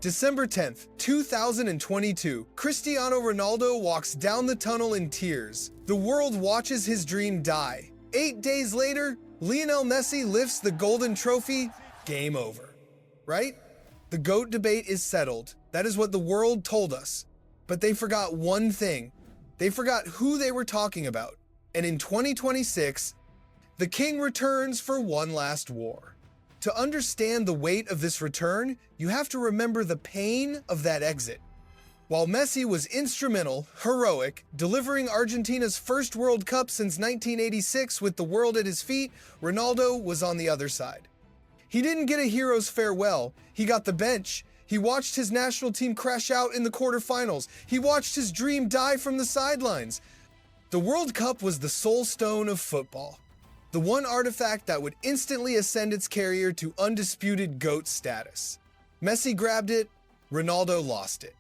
December 10th, 2022, Cristiano Ronaldo walks down the tunnel in tears. The world watches his dream die. 8 days later, Lionel Messi lifts the golden trophy. Game over. Right? The GOAT debate is settled. That is what the world told us. But they forgot one thing. They forgot who they were talking about. And in 2026, the king returns for one last war. To understand the weight of this return, you have to remember the pain of that exit. While Messi was instrumental, heroic, delivering Argentina's first World Cup since 1986 with the world at his feet, Ronaldo was on the other side. He didn't get a hero's farewell, he got the bench. He watched his national team crash out in the quarterfinals. He watched his dream die from the sidelines. The World Cup was the soul stone of football. The one artifact that would instantly ascend its carrier to undisputed GOAT status. Messi grabbed it, Ronaldo lost it.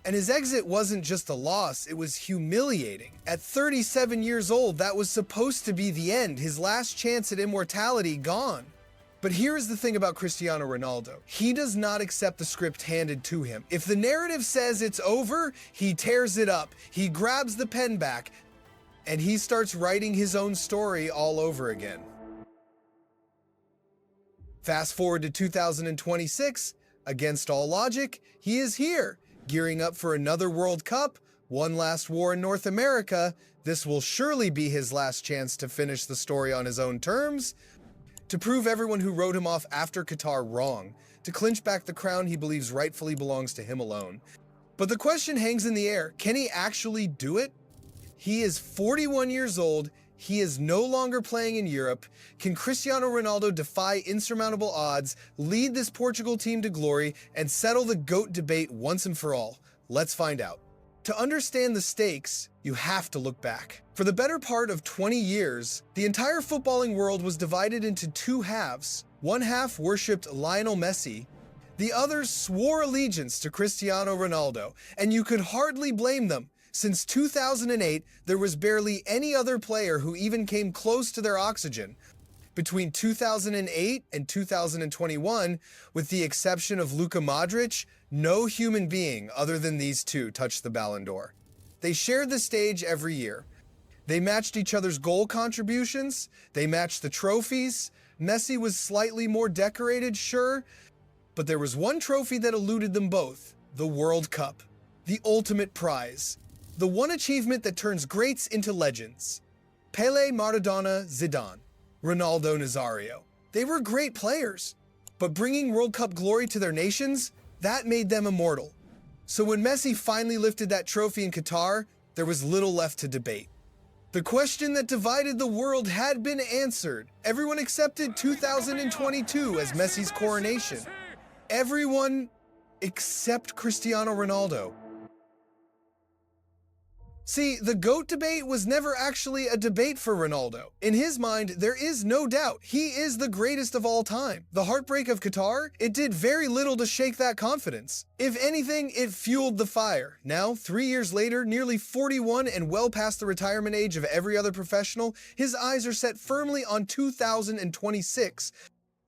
And his exit wasn't just a loss, it was humiliating. At 37 years old, that was supposed to be the end, his last chance at immortality gone. But here's the thing about Cristiano Ronaldo. He does not accept the script handed to him. If the narrative says it's over, he tears it up. He grabs the pen back, and he starts writing his own story all over again. Fast forward to 2026, against all logic, he is here, gearing up for another World Cup, one last war in North America. This will surely be his last chance to finish the story on his own terms, to prove everyone who wrote him off after Qatar wrong, to clinch back the crown he believes rightfully belongs to him alone. But the question hangs in the air, can he actually do it? He is 41 years old, he is no longer playing in Europe. Can Cristiano Ronaldo defy insurmountable odds, lead this Portugal team to glory, and settle the GOAT debate once and for all? Let's find out. To understand the stakes, you have to look back. For the better part of 20 years, the entire footballing world was divided into two halves. One half worshipped Lionel Messi, the others swore allegiance to Cristiano Ronaldo, and you could hardly blame them. Since 2008, there was barely any other player who even came close to their oxygen. Between 2008 and 2021, with the exception of Luka Modric, no human being other than these two touched the Ballon d'Or. They shared the stage every year. They matched each other's goal contributions, they matched the trophies. Messi was slightly more decorated, sure, but there was one trophy that eluded them both, the World Cup, the ultimate prize. The one achievement that turns greats into legends. Pele, Maradona, Zidane, Ronaldo, Nazario. They were great players, but bringing World Cup glory to their nations, that made them immortal. So when Messi finally lifted that trophy in Qatar, there was little left to debate. The question that divided the world had been answered. Everyone accepted 2022 as Messi's coronation. Everyone except Cristiano Ronaldo. See, the GOAT debate was never actually a debate for Ronaldo. In his mind, there is no doubt he is the greatest of all time. The heartbreak of Qatar, it did very little to shake that confidence. If anything, it fueled the fire. Now, 3 years later, nearly 41 and well past the retirement age of every other professional, his eyes are set firmly on 2026.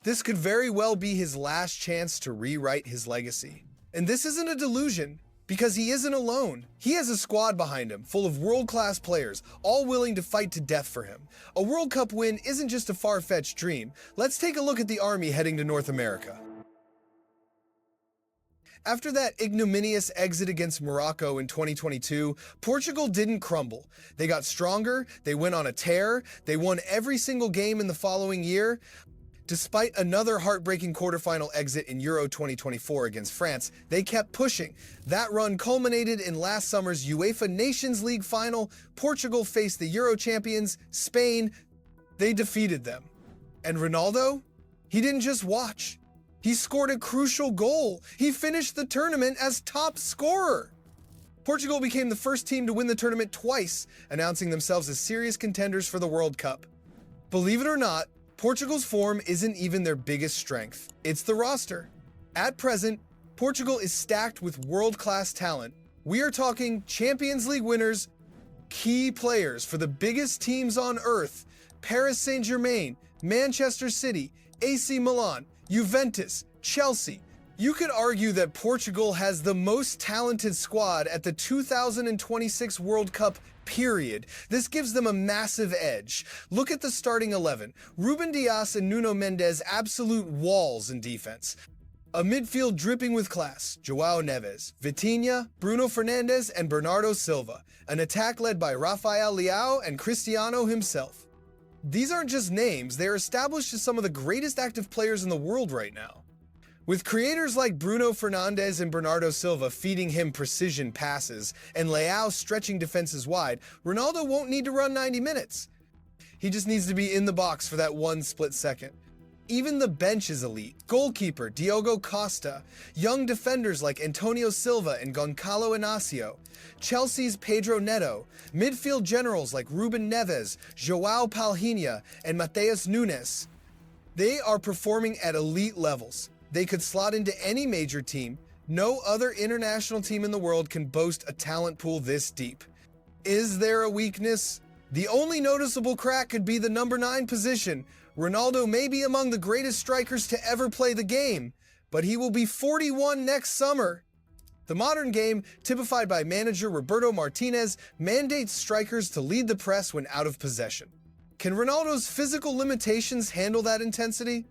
This could very well be his last chance to rewrite his legacy. And this isn't a delusion. Because he isn't alone. He has a squad behind him, full of world-class players, all willing to fight to death for him. A World Cup win isn't just a far-fetched dream. Let's take a look at the army heading to North America. After that ignominious exit against Morocco in 2022, Portugal didn't crumble. They got stronger, they went on a tear, they won every single game in the following year. Despite another heartbreaking quarterfinal exit in Euro 2024 against France, they kept pushing. That run culminated in last summer's UEFA Nations League final. Portugal faced the Euro champions, Spain. They defeated them. And Ronaldo? He didn't just watch. He scored a crucial goal. He finished the tournament as top scorer. Portugal became the first team to win the tournament twice, announcing themselves as serious contenders for the World Cup. Believe it or not, Portugal's form isn't even their biggest strength. It's the roster. At present, Portugal is stacked with world-class talent. We are talking Champions League winners, key players for the biggest teams on earth: Paris Saint-Germain, Manchester City, AC Milan, Juventus, Chelsea. You could argue that Portugal has the most talented squad at the 2026 World Cup, period. This gives them a massive edge. Look at the starting 11. Ruben Dias and Nuno Mendes, absolute walls in defense. A midfield dripping with class, João Neves, Vitinha, Bruno Fernandes, and Bernardo Silva. An attack led by Rafael Leao and Cristiano himself. These aren't just names, they are established as some of the greatest active players in the world right now. With creators like Bruno Fernandes and Bernardo Silva feeding him precision passes and Leao stretching defenses wide, Ronaldo won't need to run 90 minutes. He just needs to be in the box for that one split second. Even the bench is elite. Goalkeeper Diogo Costa, young defenders like Antonio Silva and Goncalo Inacio, Chelsea's Pedro Neto, midfield generals like Ruben Neves, João Palhinha, and Matheus Nunes. They are performing at elite levels. They could slot into any major team. No other international team in the world can boast a talent pool this deep. Is there a weakness? The only noticeable crack could be the number 9 position. Ronaldo may be among the greatest strikers to ever play the game, but he will be 41 next summer. The modern game, typified by manager Roberto Martinez, mandates strikers to lead the press when out of possession. Can Ronaldo's physical limitations handle that intensity?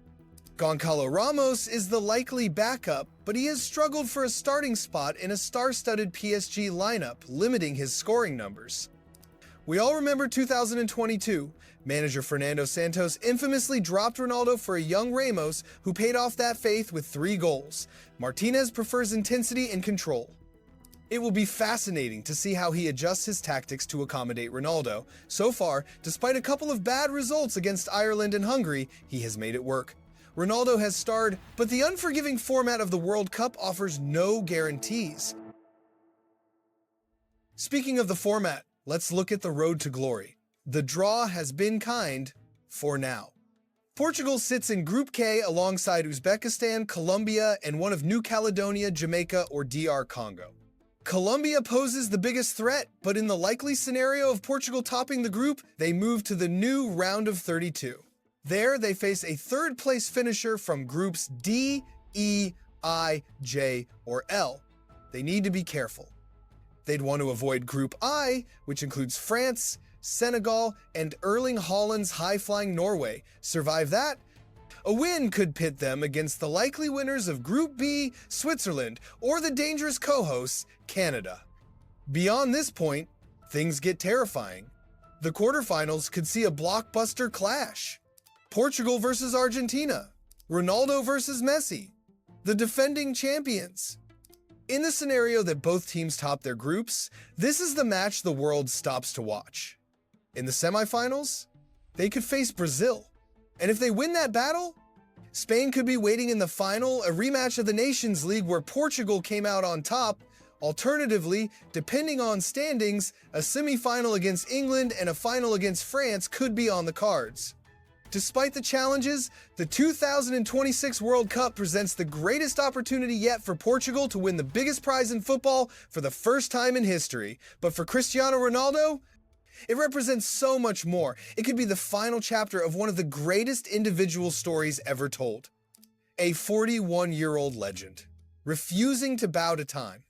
Goncalo Ramos is the likely backup, but he has struggled for a starting spot in a star-studded PSG lineup, limiting his scoring numbers. We all remember 2022. Manager Fernando Santos infamously dropped Ronaldo for a young Ramos who paid off that faith with 3 goals. Martinez prefers intensity and control. It will be fascinating to see how he adjusts his tactics to accommodate Ronaldo. So far, despite a couple of bad results against Ireland and Hungary, he has made it work. Ronaldo has starred, but the unforgiving format of the World Cup offers no guarantees. Speaking of the format, let's look at the road to glory. The draw has been kind for now. Portugal sits in Group K alongside Uzbekistan, Colombia, and one of New Caledonia, Jamaica, or DR Congo. Colombia poses the biggest threat, but in the likely scenario of Portugal topping the group, they move to the new round of 32. There, they face a third-place finisher from groups D, E, I, J, or L. They need to be careful. They'd want to avoid Group I, which includes France, Senegal, and Erling Haaland's high-flying Norway. Survive that? A win could pit them against the likely winners of Group B, Switzerland, or the dangerous co-hosts, Canada. Beyond this point, things get terrifying. The quarterfinals could see a blockbuster clash. Portugal versus Argentina, Ronaldo versus Messi, the defending champions. In the scenario that both teams top their groups, this is the match the world stops to watch. In the semifinals, they could face Brazil. And if they win that battle, Spain could be waiting in the final, a rematch of the Nations League where Portugal came out on top. Alternatively, depending on standings, a semifinal against England and a final against France could be on the cards. Despite the challenges, the 2026 World Cup presents the greatest opportunity yet for Portugal to win the biggest prize in football for the first time in history. But for Cristiano Ronaldo, it represents so much more. It could be the final chapter of one of the greatest individual stories ever told. A 41-year-old legend, refusing to bow to time.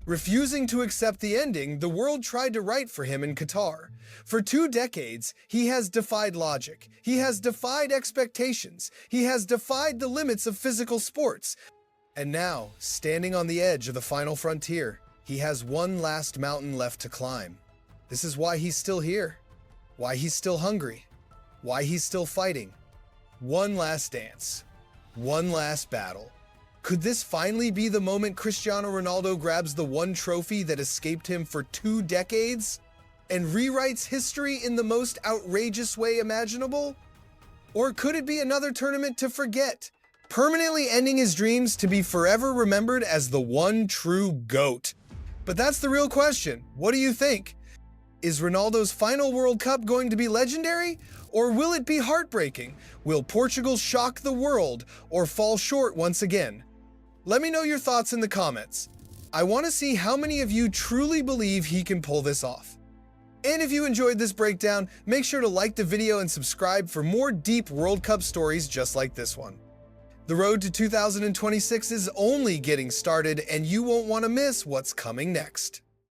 Refusing to accept the ending the world tried to write for him in Qatar. For 2 decades, he has defied logic. He has defied expectations. He has defied the limits of physical sports. And now, standing on the edge of the final frontier, he has one last mountain left to climb. This is why he's still here. Why he's still hungry. Why he's still fighting. One last dance. One last battle. Could this finally be the moment Cristiano Ronaldo grabs the one trophy that escaped him for 2 decades and rewrites history in the most outrageous way imaginable? Or could it be another tournament to forget, permanently ending his dreams to be forever remembered as the one true GOAT? But that's the real question. What do you think? Is Ronaldo's final World Cup going to be legendary? Or will it be heartbreaking? Will Portugal shock the world or fall short once again? Let me know your thoughts in the comments. I want to see how many of you truly believe he can pull this off. And if you enjoyed this breakdown, make sure to like the video and subscribe for more deep World Cup stories just like this one. The road to 2026 is only getting started, and you won't want to miss what's coming next.